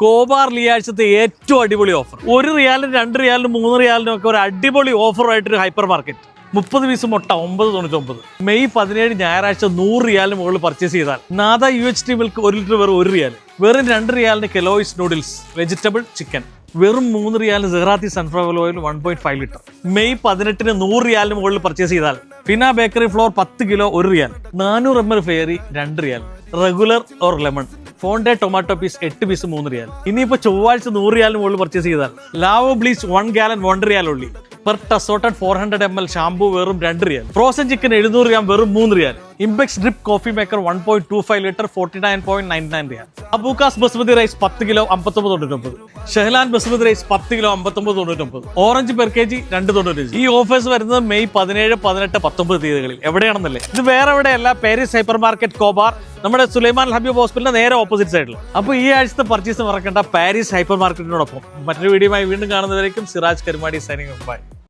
കോബാറിൽ ഈ ആഴ്ചത്തെ ഏറ്റവും അടിപൊളി ഓഫർ. 1 റിയാലിനും 2 റിയാലിനും 3 റിയാലിനും ഒക്കെ ഒരു അടിപൊളി ഓഫറുമായിട്ടൊരു ഹൈപ്പർ മാർക്കറ്റ്. 30 പീസ് മുട്ട 9.99. മെയ് 17 ഞായറാഴ്ച 100 റിയാലിന് മുകളിൽ പർച്ചേസ് ചെയ്താൽ നാദ UHT മിൽക്ക് 1 ലിറ്റർ വെറും 1 റിയാൽ. വെറും 2 റിയാലിന് കെലോയിസ് നൂഡിൽസ് വെജിറ്റബിൾ ചിക്കൻ. വെറും 3 റിയാലിന് സെറാത്തി സൺഫ്ലവർ ഓയിൽ 1.5 ലിറ്റർ. മെയ് 18 100 റിയാലിന് മുകളിൽ പർച്ചേസ് ചെയ്താൽ ഫിന ബേക്കറി ഫ്ലോർ 10 കിലോ 1 റിയാൽ. 400 ml ഫെയറി 2 റിയാൽ. റെഗുലർ ഓർ ലെമൺ ഫോണ്ടെ ടൊമാറ്റോ പീസ് 8 പീസ് 3 റിയാൽ. ഇനിയിപ്പോൾ ചൊവ്വാഴ്ച 100 റിയാലിന് മുകളിൽ പർച്ചേസ് ചെയ്താൽ ലാവോ ബ്ലീച്ച് 1 ഗാലൻ 1 റിയാൽ ഉള്ളി. പെർട്ട് അസോർട്ടഡ് 400 ml ഷാംപൂ വെറും 2 റിയാൽ. ഫ്രോസൺ ചിക്കൻ 700 ഗ്രാം വെറും 3 റിയാൽ. Impex drip coffee maker 1.25 litre 49.99 റിയാൽ. അബൂക്കാസ് ബസ്മതി റൈസ് 10 കിലോ 59.99. ഷെഹ്ലാൻ basmati rice 10 kilo 59.99. Orange per kg 2.95. ഈ ഓഫേഴ്സ് വരുന്നത് മെയ് 17, 18, 19 തീയതികളിൽ. എവിടെയാണെന്നല്ലേ? ഇത് വേറെ എവിടെയല്ല, പാരീസ് ഹൈപ്പർ മാർക്കറ്റ് കോബാർ, നമ്മുടെ സുലൈമാൻ ഹബീബ് ഹോസ്പിറ്റലിന്റെ നേരെ ഓപ്പോസിറ്റ് സൈഡിൽ. അപ്പോൾ ഈ ആഴ്ചത്തെ പർച്ചേസ് മറക്കേണ്ട പാരീസ് ഹൈപ്പർ മാർക്കറ്റിനോടൊപ്പം. മറ്റൊരു വീഡിയോയുമായി വീണ്ടും കാണുന്നവരേക്കും Siraj Karumadi signing off. By.